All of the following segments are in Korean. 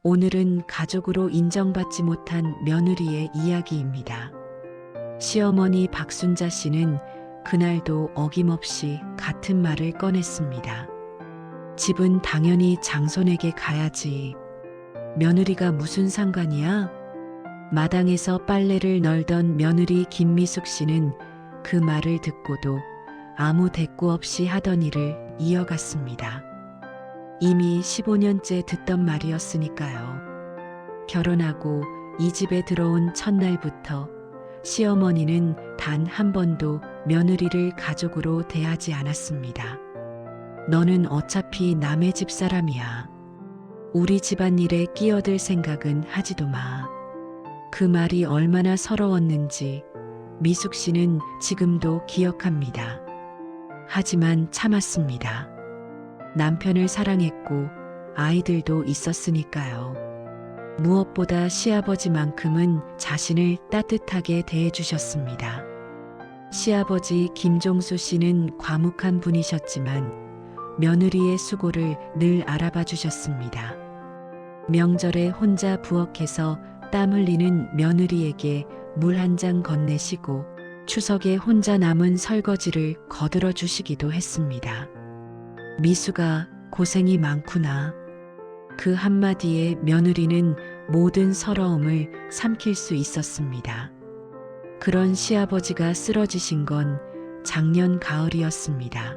오늘은 가족으로 인정받지 못한 며느리의 이야기입니다. 시어머니 박순자 씨는 그날도 어김없이 같은 말을 꺼냈습니다. 집은 당연히 장손에게 가야지. 며느리가 무슨 상관이야? 마당에서 빨래를 널던 며느리 김미숙 씨는 그 말을 듣고도 아무 대꾸 없이 하던 일을 이어갔습니다. 이미 15년째 듣던 말이었으니까요. 결혼하고 이 집에 들어온 첫날부터 시어머니는 단 한 번도 며느리를 가족으로 대하지 않았습니다. 너는 어차피 남의 집 사람이야. 우리 집안일에 끼어들 생각은 하지도 마. 그 말이 얼마나 서러웠는지 미숙 씨는 지금도 기억합니다. 하지만 참았습니다. 남편을 사랑했고 아이들도 있었으니까요. 무엇보다 시아버지만큼은 자신을 따뜻하게 대해주셨습니다. 시아버지 김종수 씨는 과묵한 분이셨지만 며느리의 수고를 늘 알아봐 주셨습니다. 명절에 혼자 부엌에서 땀 흘리는 며느리에게 물 한 잔 건네시고 추석에 혼자 남은 설거지를 거들어 주시기도 했습니다. 미수가 고생이 많구나. 그 한마디에 며느리는 모든 서러움을 삼킬 수 있었습니다. 그런 시아버지가 쓰러지신 건 작년 가을이었습니다.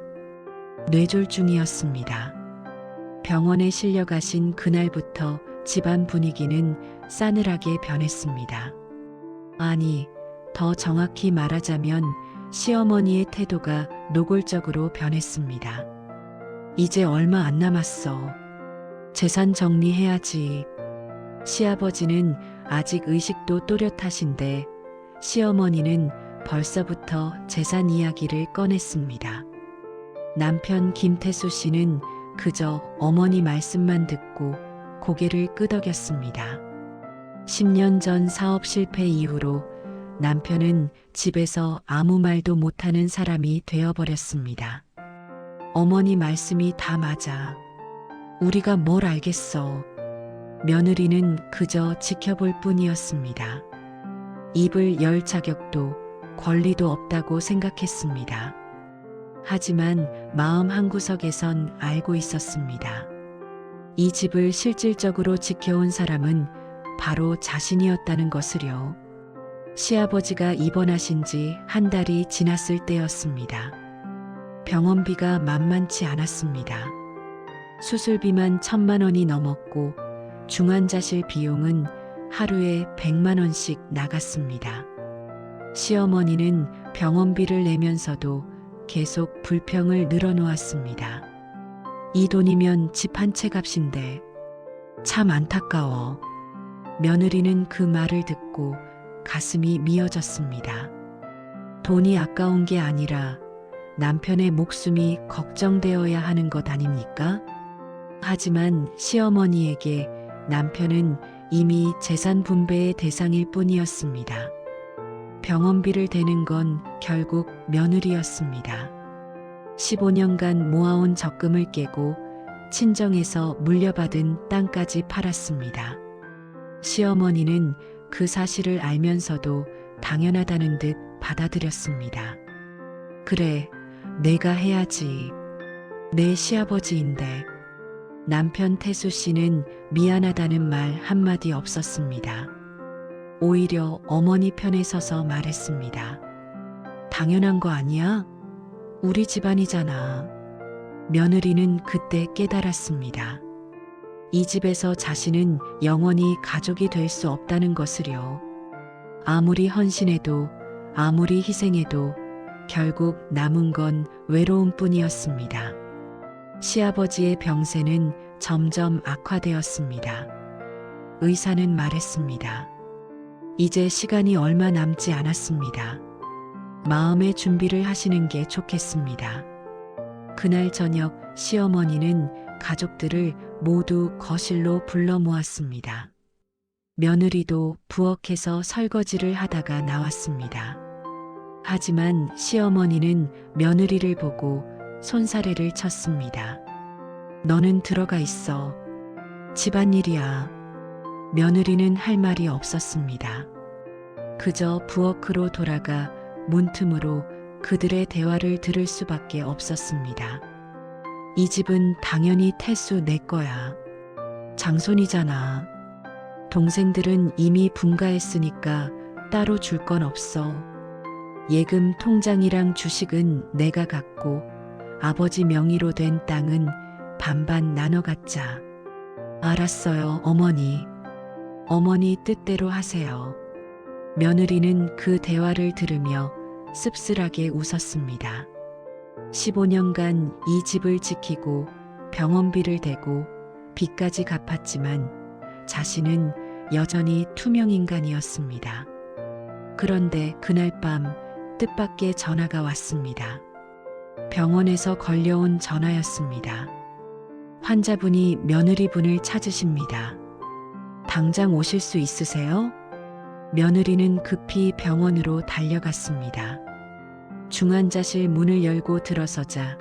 뇌졸중이었습니다. 병원에 실려가신 그날부터 집안 분위기는 싸늘하게 변했습니다. 아니, 더 정확히 말하자면 시어머니의 태도가 노골적으로 변했습니다. 이제 얼마 안 남았어. 재산 정리해야지. 시아버지는 아직 의식도 또렷하신데 시어머니는 벌써부터 재산 이야기를 꺼냈습니다. 남편 김태수 씨는 그저 어머니 말씀만 듣고 고개를 끄덕였습니다. 10년 전 사업 실패 이후로 남편은 집에서 아무 말도 못하는 사람이 되어버렸습니다. 어머니 말씀이 다 맞아. 우리가 뭘 알겠어. 며느리는 그저 지켜볼 뿐이었습니다. 입을 열 자격도 권리도 없다고 생각했습니다. 하지만 마음 한구석에선 알고 있었습니다. 이 집을 실질적으로 지켜온 사람은 바로 자신이었다는 것을요. 시아버지가 입원하신 지 한 달이 지났을 때였습니다. 병원비가 만만치 않았습니다. 수술비만 1,000만 원이 넘었고 중환자실 비용은 하루에 100만 원씩 나갔습니다. 시어머니는 병원비를 내면서도 계속 불평을 늘어놓았습니다. 이 돈이면 집 한 채 값인데 참 안타까워. 며느리는 그 말을 듣고 가슴이 미어졌습니다. 돈이 아까운 게 아니라 남편의 목숨이 걱정되어야 하는 것 아닙니까? 하지만 시어머니에게 남편은 이미 재산 분배의 대상일 뿐이었습니다. 병원비를 대는 건 결국 며느리였습니다. 15년간 모아온 적금을 깨고 친정에서 물려받은 땅까지 팔았습니다. 시어머니는 그 사실을 알면서도 당연하다는 듯 받아들였습니다. 그래, 내가 해야지. 내 시아버지인데. 남편 태수 씨는 미안하다는 말 한마디 없었습니다. 오히려 어머니 편에 서서 말했습니다. 당연한 거 아니야? 우리 집안이잖아. 며느리는 그때 깨달았습니다. 이 집에서 자신은 영원히 가족이 될 수 없다는 것을요. 아무리 헌신해도 아무리 희생해도 결국 남은 건 외로움뿐이었습니다. 시아버지의 병세는 점점 악화되었습니다. 의사는 말했습니다. 이제 시간이 얼마 남지 않았습니다. 마음의 준비를 하시는 게 좋겠습니다. 그날 저녁 시어머니는 가족들을 모두 거실로 불러 모았습니다. 며느리도 부엌에서 설거지를 하다가 나왔습니다. 하지만 시어머니는 며느리를 보고 손사래를 쳤습니다. 너는 들어가 있어. 집안일이야. 며느리는 할 말이 없었습니다. 그저 부엌으로 돌아가 문틈으로 그들의 대화를 들을 수밖에 없었습니다. 이 집은 당연히 태수 내 거야. 장손이잖아. 동생들은 이미 분가했으니까 따로 줄 건 없어. 예금 통장이랑 주식은 내가 갖고 아버지 명의로 된 땅은 반반 나눠 갖자. 알았어요, 어머니. 어머니 뜻대로 하세요. 며느리는 그 대화를 들으며 씁쓸하게 웃었습니다. 15년간 이 집을 지키고 병원비를 대고 빚까지 갚았지만 자신은 여전히 투명인간이었습니다. 그런데 그날 밤 뜻밖의 전화가 왔습니다. 병원에서 걸려온 전화였습니다. 환자분이 며느리분을 찾으십니다. 당장 오실 수 있으세요? 며느리는 급히 병원으로 달려갔습니다. 중환자실 문을 열고 들어서자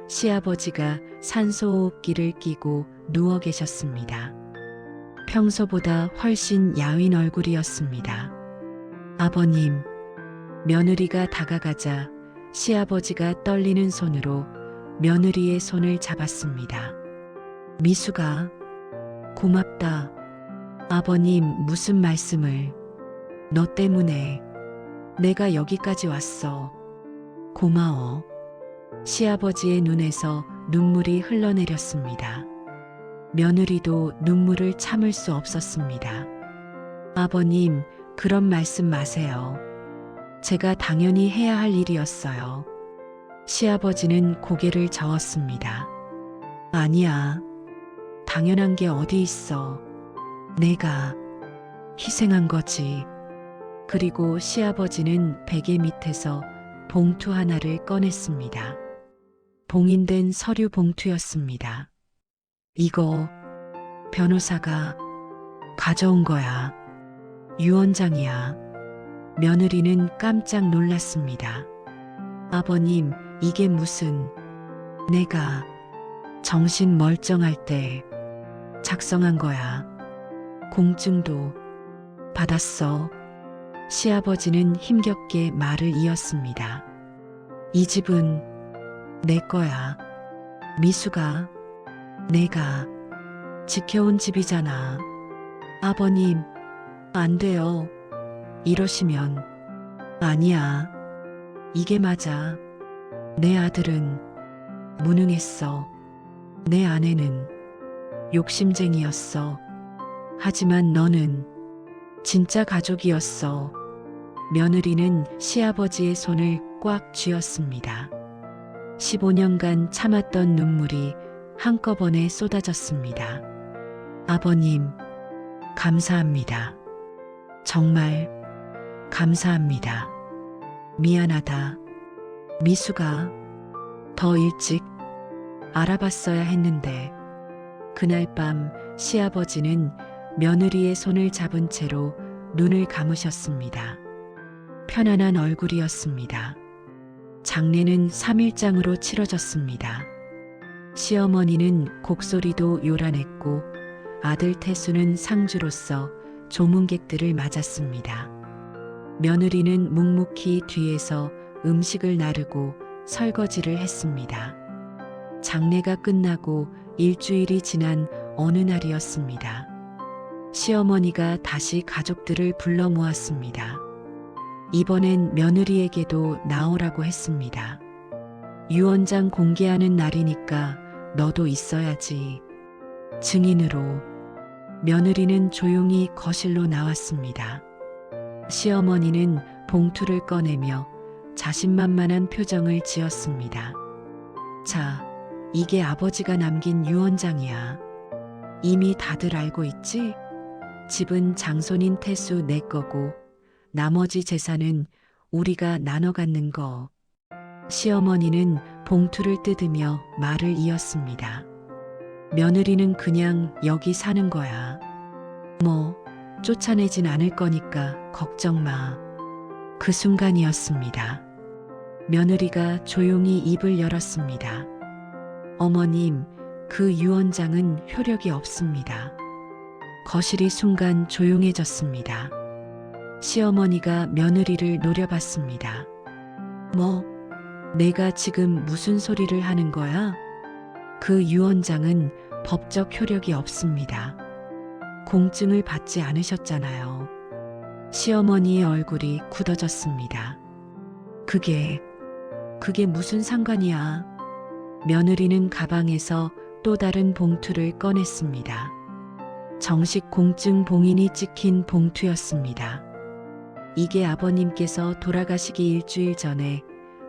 시아버지가 산소호흡기를 끼고 누워 계셨습니다. 평소보다 훨씬 야윈 얼굴이었습니다. 아버님, 며느리가 다가가자 시아버지가 떨리는 손으로 며느리의 손을 잡았습니다. 미수가, 고맙다. 아버님, 무슨 말씀을. 너 때문에 내가 여기까지 왔어. 고마워. 시아버지의 눈에서 눈물이 흘러내렸습니다. 며느리도 눈물을 참을 수 없었습니다. 아버님, 그런 말씀 마세요. 제가 당연히 해야 할 일이었어요. 시아버지는 고개를 저었습니다. 아니야. 당연한 게 어디 있어. 내가 희생한 거지. 그리고 시아버지는 베개 밑에서 봉투 하나를 꺼냈습니다. 봉인된 서류 봉투였습니다. 이거 변호사가 가져온 거야. 유언장이야. 며느리는 깜짝 놀랐습니다. 아버님, 이게 무슨. 내가 정신 멀쩡할 때 작성한 거야. 공증도 받았어. 시아버지는 힘겹게 말을 이었습니다. 이 집은 내 거야. 미수가, 내가 지켜온 집이잖아. 아버님, 안 돼요. 이러시면. 아니야. 이게 맞아. 내 아들은 무능했어. 내 아내는 욕심쟁이였어. 하지만 너는 진짜 가족이었어. 며느리는 시아버지의 손을 꽉 쥐었습니다. 15년간 참았던 눈물이 한꺼번에 쏟아졌습니다. 아버님, 감사합니다. 정말 감사합니다. 미안하다. 미수가 더 일찍 알아봤어야 했는데. 그날 밤 시아버지는 며느리의 손을 잡은 채로 눈을 감으셨습니다. 편안한 얼굴이었습니다. 장례는 3일장으로 치러졌습니다. 시어머니는 곡소리도 요란했고 아들 태수는 상주로서 조문객들을 맞았습니다. 며느리는 묵묵히 뒤에서 음식을 나르고 설거지를 했습니다. 장례가 끝나고 일주일이 지난 어느 날이었습니다. 시어머니가 다시 가족들을 불러 모았습니다. 이번엔 며느리에게도 나오라고 했습니다. 유언장 공개하는 날이니까 너도 있어야지. 증인으로. 며느리는 조용히 거실로 나왔습니다. 시어머니는 봉투를 꺼내며 자신만만한 표정을 지었습니다. 자, 이게 아버지가 남긴 유언장이야. 이미 다들 알고 있지? 집은 장손인 태수 내 거고 나머지 재산은 우리가 나눠 갖는 거. 시어머니는 봉투를 뜯으며 말을 이었습니다. 며느리는 그냥 여기 사는 거야. 뭐 쫓아내진 않을 거니까 걱정 마. 그 순간이었습니다. 며느리가 조용히 입을 열었습니다. 어머님, 그 유언장은 효력이 없습니다. 거실이 순간 조용해졌습니다. 시어머니가 며느리를 노려봤습니다. 뭐, 내가 지금 무슨 소리를 하는 거야? 그 유언장은 법적 효력이 없습니다. 공증을 받지 않으셨잖아요. 시어머니의 얼굴이 굳어졌습니다. 그게 무슨 상관이야? 며느리는 가방에서 또 다른 봉투를 꺼냈습니다. 정식 공증 봉인이 찍힌 봉투였습니다. 이게 아버님께서 돌아가시기 일주일 전에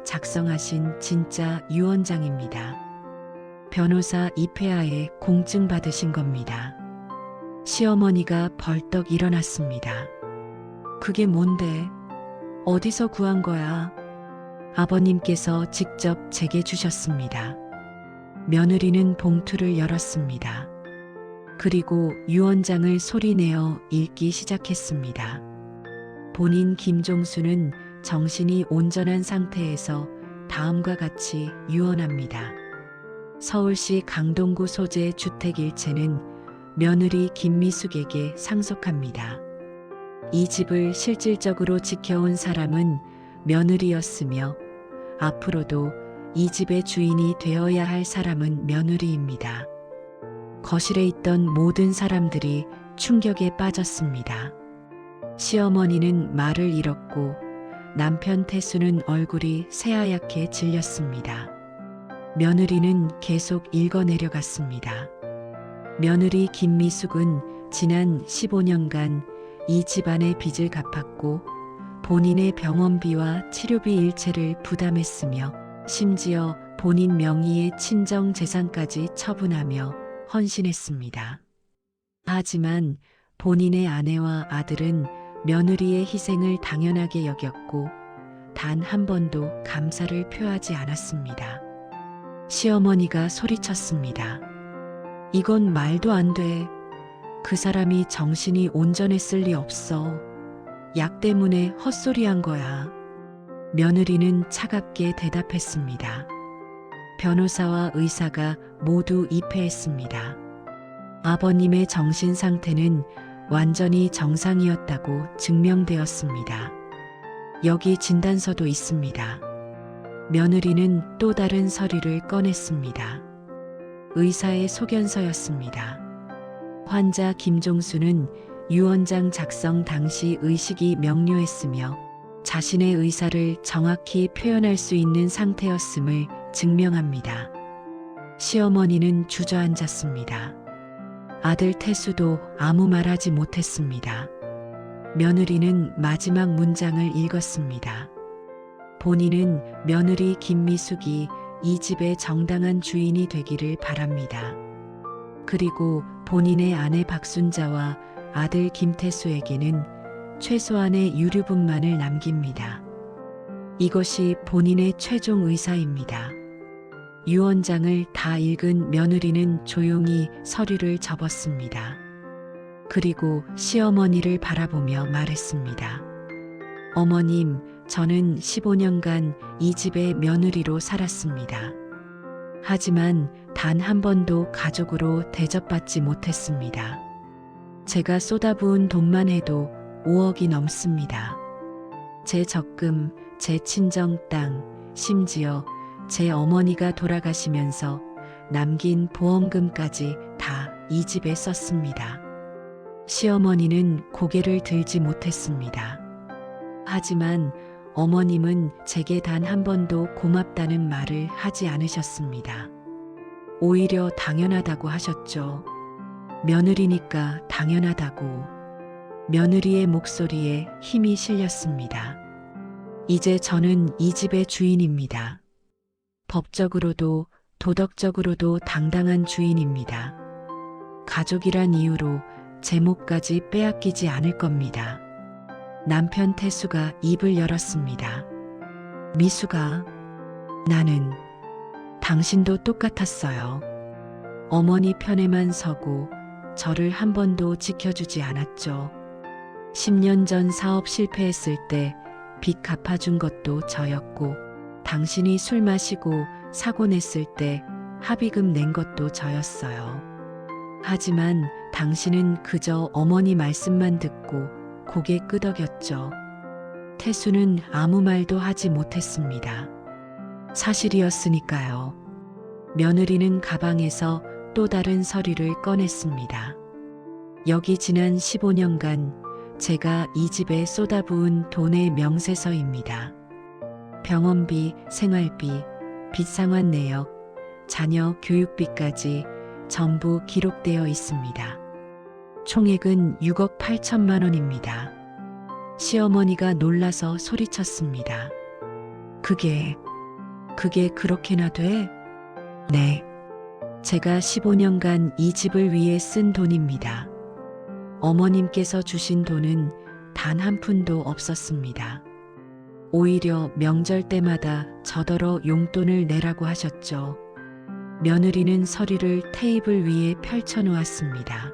작성하신 진짜 유언장입니다. 변호사 이폐하에 공증 받으신 겁니다. 시어머니가 벌떡 일어났습니다. 그게 뭔데? 어디서 구한 거야? 아버님께서 직접 제게 주셨습니다. 며느리는 봉투를 열었습니다. 그리고 유언장을 소리내어 읽기 시작했습니다. 본인 김종수는 정신이 온전한 상태에서 다음과 같이 유언합니다. 서울시 강동구 소재 주택 일체는 며느리 김미숙에게 상속합니다. 이 집을 실질적으로 지켜온 사람은 며느리였으며 앞으로도 이 집의 주인이 되어야 할 사람은 며느리입니다. 거실에 있던 모든 사람들이 충격에 빠졌습니다. 시어머니는 말을 잃었고 남편 태수는 얼굴이 새하얗게 질렸습니다. 며느리는 계속 읽어내려갔습니다. 며느리 김미숙은 지난 15년간 이 집안의 빚을 갚았고 본인의 병원비와 치료비 일체를 부담했으며 심지어 본인 명의의 친정 재산까지 처분하며 헌신했습니다. 하지만 본인의 아내와 아들은 며느리의 희생을 당연하게 여겼고 단 한 번도 감사를 표하지 않았습니다. 시어머니가 소리쳤습니다. 이건 말도 안 돼. 그 사람이 정신이 온전했을 리 없어. 약 때문에 헛소리한 거야. 며느리는 차갑게 대답했습니다. 변호사와 의사가 모두 입회했습니다. 아버님의 정신 상태는 완전히 정상이었다고 증명되었습니다. 여기 진단서도 있습니다. 며느리는 또 다른 서류를 꺼냈습니다. 의사의 소견서였습니다. 환자 김종수는 유언장 작성 당시 의식이 명료했으며 자신의 의사를 정확히 표현할 수 있는 상태였음을 증명합니다. 시어머니는 주저앉았습니다. 아들 태수도 아무 말하지 못했습니다. 며느리는 마지막 문장을 읽었습니다. 본인은 며느리 김미숙이 이 집의 정당한 주인이 되기를 바랍니다. 그리고 본인의 아내 박순자와 아들 김태수에게는 최소한의 유류분만을 남깁니다. 이것이 본인의 최종 의사입니다. 유언장을 다 읽은 며느리는 조용히 서류를 접었습니다. 그리고 시어머니를 바라보며 말했습니다. 어머님, 저는 15년간 이 집의 며느리로 살았습니다. 하지만 단 한 번도 가족으로 대접받지 못했습니다. 제가 쏟아부은 돈만 해도 5억이 넘습니다. 제 적금, 제 친정 땅, 심지어 제 어머니가 돌아가시면서 남긴 보험금까지 다 이 집에 썼습니다. 시어머니는 고개를 들지 못했습니다. 하지만 어머님은 제게 단 한 번도 고맙다는 말을 하지 않으셨습니다. 오히려 당연하다고 하셨죠. 며느리니까 당연하다고. 며느리의 목소리에 힘이 실렸습니다. 이제 저는 이 집의 주인입니다. 법적으로도 도덕적으로도 당당한 주인입니다. 가족이란 이유로 제 몫까지 빼앗기지 않을 겁니다. 남편 태수가 입을 열었습니다. 미수가, 나는 당신도 똑같았어요. 어머니 편에만 서고 저를 한 번도 지켜주지 않았죠. 10년 전 사업 실패했을 때 빚 갚아준 것도 저였고 당신이 술 마시고 사고 냈을 때 합의금 낸 것도 저였어요. 하지만 당신은 그저 어머니 말씀만 듣고 고개 끄덕였죠. 태수는 아무 말도 하지 못했습니다. 사실이었으니까요. 며느리는 가방에서 또 다른 서류를 꺼냈습니다. 여기 지난 15년간 제가 이 집에 쏟아부은 돈의 명세서입니다. 병원비, 생활비, 빚 상환 내역, 자녀 교육비까지 전부 기록되어 있습니다. 총액은 6억 8천만 원입니다. 시어머니가 놀라서 소리쳤습니다. 그게 그렇게나 돼? 네. 제가 15년간 이 집을 위해 쓴 돈입니다. 어머님께서 주신 돈은 단 한 푼도 없었습니다. 오히려 명절 때마다 저더러 용돈을 내라고 하셨죠. 며느리는 서류를 테이블 위에 펼쳐 놓았습니다.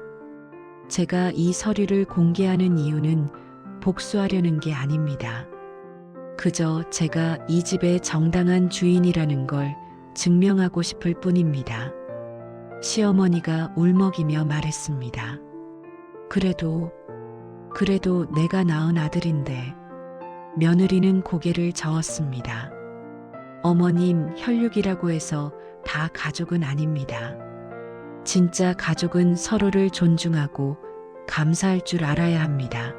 제가 이 서류를 공개하는 이유는 복수하려는 게 아닙니다. 그저 제가 이 집의 정당한 주인이라는 걸 증명하고 싶을 뿐입니다. 시어머니가 울먹이며 말했습니다. 그래도 내가 낳은 아들인데. 며느리는 고개를 저었습니다. 어머님, 혈육이라고 해서 다 가족은 아닙니다. 진짜 가족은 서로를 존중하고 감사할 줄 알아야 합니다.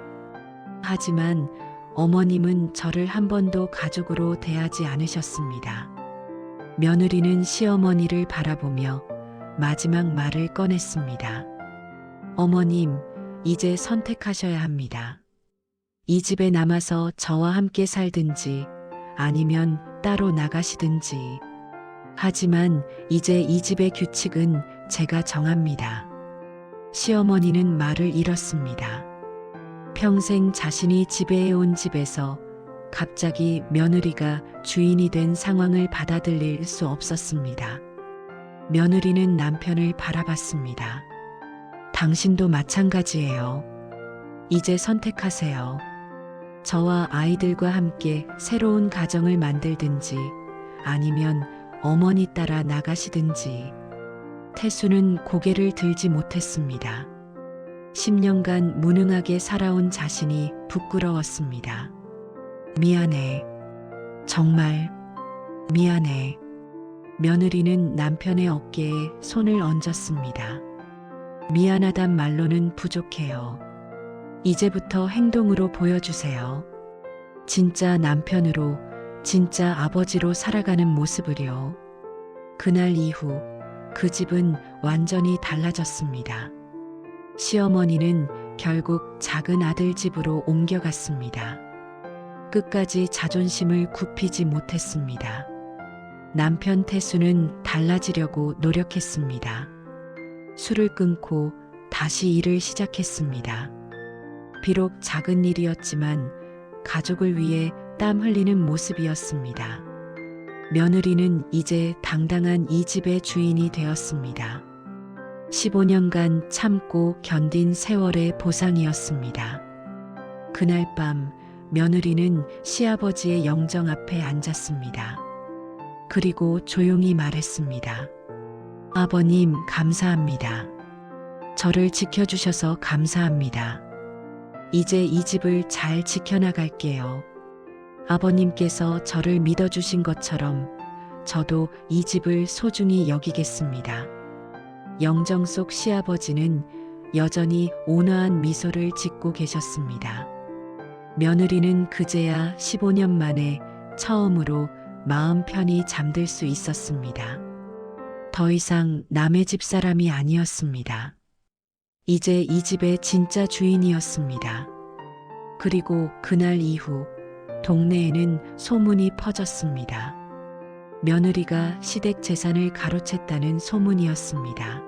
하지만 어머님은 저를 한 번도 가족으로 대하지 않으셨습니다. 며느리는 시어머니를 바라보며 마지막 말을 꺼냈습니다. 어머님, 이제 선택하셔야 합니다. 이 집에 남아서 저와 함께 살든지 아니면 따로 나가시든지. 하지만 이제 이 집의 규칙은 제가 정합니다. 시어머니는 말을 잃었습니다. 평생 자신이 지배해온 집에서 갑자기 며느리가 주인이 된 상황을 받아들일 수 없었습니다. 며느리는 남편을 바라봤습니다. 당신도 마찬가지예요. 이제 선택하세요. 저와 아이들과 함께 새로운 가정을 만들든지 아니면 어머니 따라 나가시든지. 태수는 고개를 들지 못했습니다. 10년간 무능하게 살아온 자신이 부끄러웠습니다. 미안해. 정말 미안해. 며느리는 남편의 어깨에 손을 얹었습니다. 미안하단 말로는 부족해요. 이제부터 행동으로 보여주세요. 진짜 남편으로, 진짜 아버지로 살아가는 모습을요. 그날 이후 그 집은 완전히 달라졌습니다. 시어머니는 결국 작은 아들 집으로 옮겨갔습니다. 끝까지 자존심을 굽히지 못했습니다. 남편 태수는 달라지려고 노력했습니다. 술을 끊고 다시 일을 시작했습니다. 비록 작은 일이었지만 가족을 위해 땀 흘리는 모습이었습니다. 며느리는 이제 당당한 이 집의 주인이 되었습니다. 15년간 참고 견딘 세월의 보상이었습니다. 그날 밤 며느리는 시아버지의 영정 앞에 앉았습니다. 그리고 조용히 말했습니다. 아버님, 감사합니다. 저를 지켜주셔서 감사합니다. 이제 이 집을 잘 지켜나갈게요. 아버님께서 저를 믿어주신 것처럼 저도 이 집을 소중히 여기겠습니다. 영정 속 시아버지는 여전히 온화한 미소를 짓고 계셨습니다. 며느리는 그제야 15년 만에 처음으로 마음 편히 잠들 수 있었습니다. 더 이상 남의 집 사람이 아니었습니다. 이제 이 집의 진짜 주인이었습니다. 그리고 그날 이후 동네에는 소문이 퍼졌습니다. 며느리가 시댁 재산을 가로챘다는 소문이었습니다.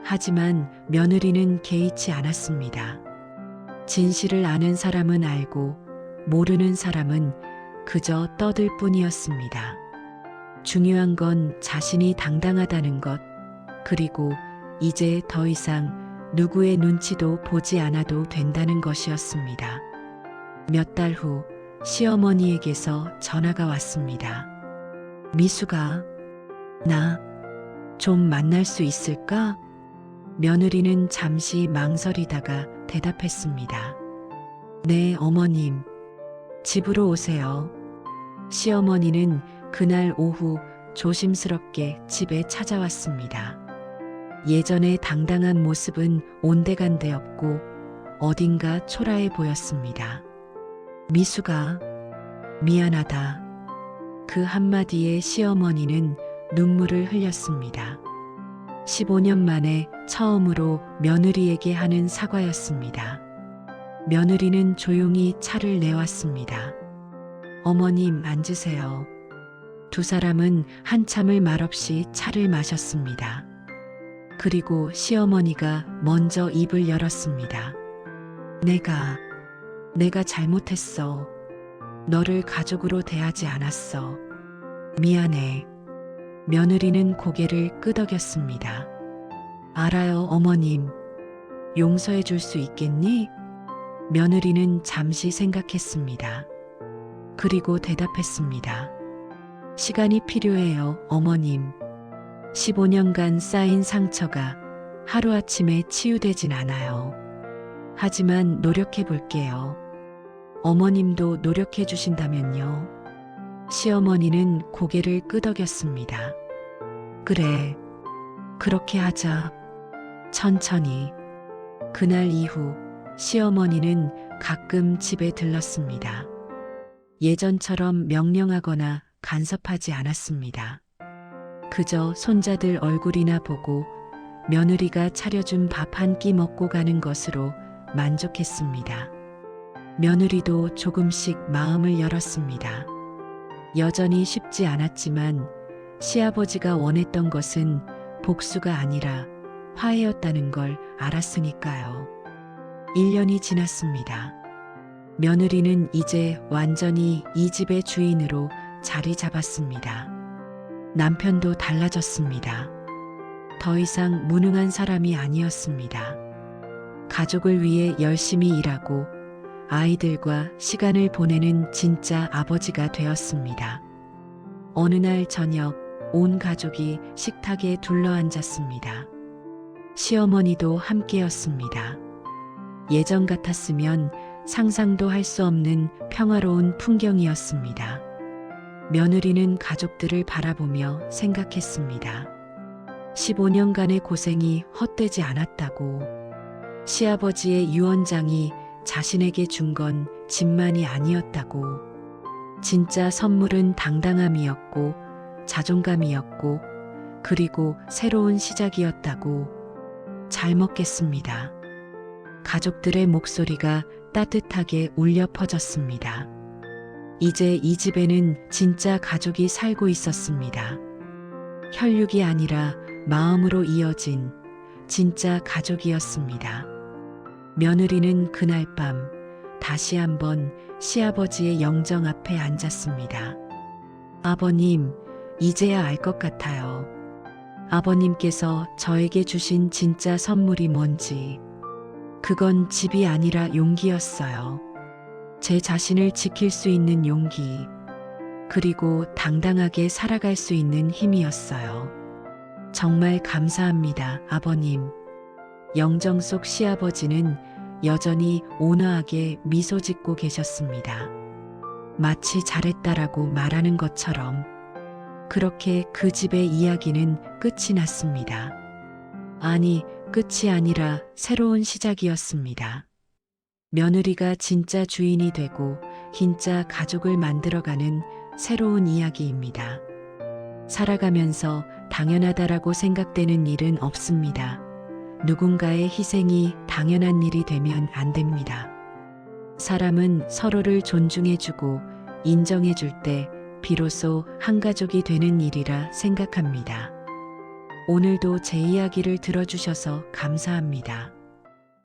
하지만 며느리는 개의치 않았습니다. 진실을 아는 사람은 알고 모르는 사람은 그저 떠들 뿐이었습니다. 중요한 건 자신이 당당하다는 것, 그리고 이제 더 이상 누구의 눈치도 보지 않아도 된다는 것이었습니다. 몇 달 후 시어머니에게서 전화가 왔습니다. 미수가, 나 좀 만날 수 있을까? 며느리는 잠시 망설이다가 대답했습니다. 네, 어머님. 집으로 오세요. 시어머니는 그날 오후 조심스럽게 집에 찾아왔습니다. 예전의 당당한 모습은 온데간데 없고 어딘가 초라해 보였습니다. 미수가 미안하다. 그 한마디에 시어머니는 눈물을 흘렸습니다. 15년 만에 처음으로 며느리에게 하는 사과였습니다. 며느리는 조용히 차를 내왔습니다. 어머님, 앉으세요. 두 사람은 한참을 말없이 차를 마셨습니다. 그리고 시어머니가 먼저 입을 열었습니다. 내가 잘못했어. 너를 가족으로 대하지 않았어. 미안해. 며느리는 고개를 끄덕였습니다. 알아요, 어머님. 용서해 줄 수 있겠니? 며느리는 잠시 생각했습니다. 그리고 대답했습니다. 시간이 필요해요, 어머님. 15년간 쌓인 상처가 하루아침에 치유되진 않아요. 하지만 노력해 볼게요. 어머님도 노력해 주신다면요. 시어머니는 고개를 끄덕였습니다. 그래, 그렇게 하자. 천천히. 그날 이후 시어머니는 가끔 집에 들렀습니다. 예전처럼 명령하거나 간섭하지 않았습니다. 그저 손자들 얼굴이나 보고 며느리가 차려준 밥 한 끼 먹고 가는 것으로 만족했습니다. 며느리도 조금씩 마음을 열었습니다. 여전히 쉽지 않았지만 시아버지가 원했던 것은 복수가 아니라 화해였다는 걸 알았으니까요. 1년이 지났습니다. 며느리는 이제 완전히 이 집의 주인으로 자리 잡았습니다. 남편도 달라졌습니다. 더 이상 무능한 사람이 아니었습니다. 가족을 위해 열심히 일하고 아이들과 시간을 보내는 진짜 아버지가 되었습니다. 어느 날 저녁 온 가족이 식탁에 둘러앉았습니다. 시어머니도 함께였습니다. 예전 같았으면 상상도 할 수 없는 평화로운 풍경이었습니다. 며느리는 가족들을 바라보며 생각했습니다. 15년간의 고생이 헛되지 않았다고. 시아버지의 유언장이 자신에게 준 건 집만이 아니었다고. 진짜 선물은 당당함이었고 자존감이었고 그리고 새로운 시작이었다고. 잘 먹겠습니다. 가족들의 목소리가 따뜻하게 울려 퍼졌습니다. 이제 이 집에는 진짜 가족이 살고 있었습니다. 혈육이 아니라 마음으로 이어진 진짜 가족이었습니다. 며느리는 그날 밤 다시 한번 시아버지의 영정 앞에 앉았습니다. 아버님, 이제야 알 것 같아요. 아버님께서 저에게 주신 진짜 선물이 뭔지. 그건 집이 아니라 용기였어요. 제 자신을 지킬 수 있는 용기. 그리고 당당하게 살아갈 수 있는 힘이었어요. 정말 감사합니다, 아버님. 영정 속 시아버지는 여전히 온화하게 미소 짓고 계셨습니다. 마치 잘했다라고 말하는 것처럼. 그렇게 그 집의 이야기는 끝이 났습니다. 아니, 끝이 아니라 새로운 시작이었습니다. 며느리가 진짜 주인이 되고 진짜 가족을 만들어가는 새로운 이야기입니다. 살아가면서 당연하다라고 생각되는 일은 없습니다. 누군가의 희생이 당연한 일이 되면 안 됩니다. 사람은 서로를 존중해주고 인정해줄 때 비로소 한 가족이 되는 일이라 생각합니다. 오늘도 제 이야기를 들어주셔서 감사합니다.